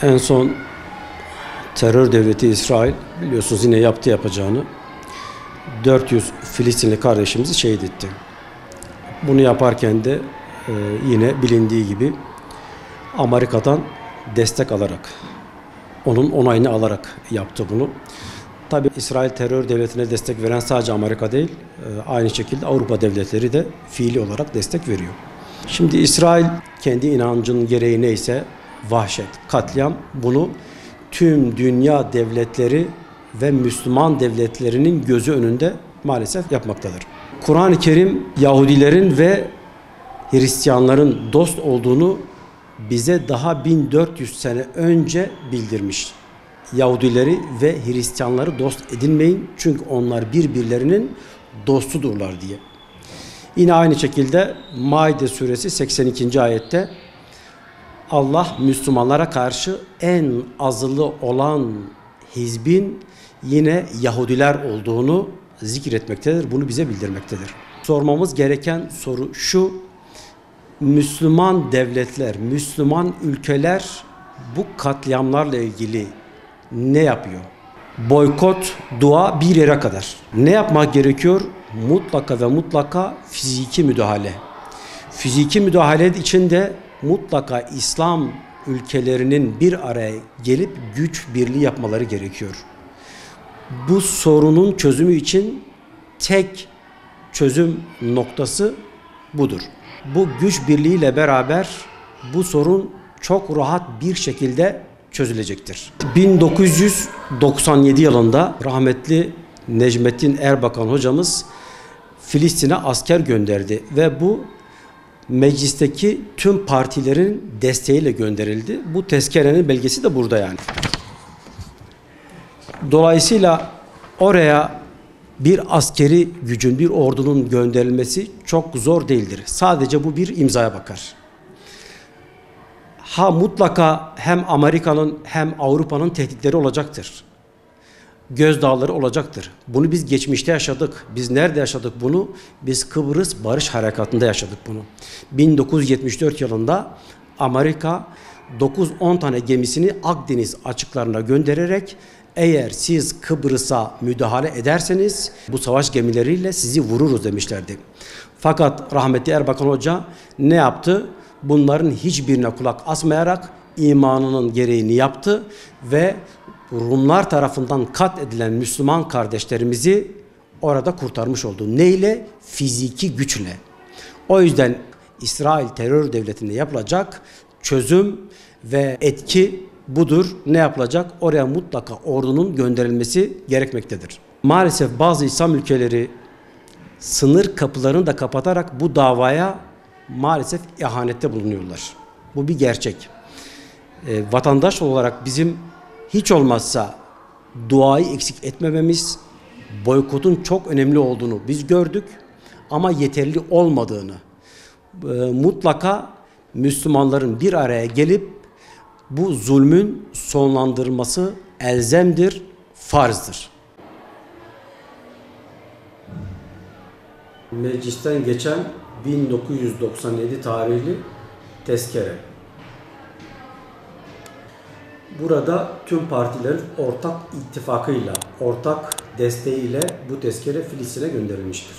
En son terör devleti İsrail biliyorsunuz yine yapacağını 400 Filistinli kardeşimizi şehit etti. Bunu yaparken de yine bilindiği gibi Amerika'dan destek alarak, onun onayını alarak yaptı bunu. Tabii İsrail terör devletine destek veren sadece Amerika değil, aynı şekilde Avrupa devletleri de fiili olarak destek veriyor. Şimdi İsrail kendi inancının gereği neyse vahşet, katliam, bunu tüm dünya devletleri ve Müslüman devletlerinin gözü önünde maalesef yapmaktadır. Kur'an-ı Kerim Yahudilerin ve Hristiyanların dost olduğunu bize daha 1400 sene önce bildirmiş. Yahudileri ve Hristiyanları dost edinmeyin çünkü onlar birbirlerinin dostudurlar diye. Yine aynı şekilde Maide suresi 82. ayette Allah Müslümanlara karşı en azılı olan hizbin yine Yahudiler olduğunu zikretmektedir. Bunu bize bildirmektedir. Sormamız gereken soru şu: Müslüman devletler, Müslüman ülkeler bu katliamlarla ilgili ne yapıyor? Boykot, dua bir yere kadar. Ne yapmak gerekiyor? Mutlaka ve mutlaka fiziki müdahale. Fiziki müdahale içinde mutlaka İslam ülkelerinin bir araya gelip güç birliği yapmaları gerekiyor. Bu sorunun çözümü için tek çözüm noktası budur. Bu güç birliğiyle beraber bu sorun çok rahat bir şekilde çözülecektir. 1997 yılında rahmetli Necmettin Erbakan hocamız Filistin'e asker gönderdi ve bu meclisteki tüm partilerin desteğiyle gönderildi. Bu tezkerenin belgesi de burada yani. Dolayısıyla oraya bir askeri gücün, bir ordunun gönderilmesi çok zor değildir. Sadece bu bir imzaya bakar. Mutlaka hem Amerika'nın hem Avrupa'nın tehditleri olacaktır. Gözdağları olacaktır. Bunu biz geçmişte yaşadık. Biz nerede yaşadık bunu? Biz Kıbrıs Barış Harekatı'nda yaşadık bunu. 1974 yılında Amerika 9-10 tane gemisini Akdeniz açıklarına göndererek eğer siz Kıbrıs'a müdahale ederseniz bu savaş gemileriyle sizi vururuz demişlerdi. Fakat rahmetli Erbakan Hoca ne yaptı? Bunların hiçbirine kulak asmayarak imanının gereğini yaptı ve Rumlar tarafından katledilen Müslüman kardeşlerimizi orada kurtarmış oldu. Neyle? Fiziki güçle. O yüzden İsrail terör devletinde yapılacak çözüm ve etki budur. Ne yapılacak? Oraya mutlaka ordunun gönderilmesi gerekmektedir. Maalesef bazı İslam ülkeleri sınır kapılarını da kapatarak bu davaya maalesef ihanette bulunuyorlar. Bu bir gerçek. Vatandaş olarak bizim hiç olmazsa duayı eksik etmememiz, boykotun çok önemli olduğunu biz gördük ama yeterli olmadığını, mutlaka Müslümanların bir araya gelip bu zulmün sonlandırılması elzemdir, farzdır. Meclisten geçen 1997 tarihli tezkere. Burada tüm partilerin ortak ittifakıyla, ortak desteğiyle bu tezkere Filistin'e gönderilmiştir.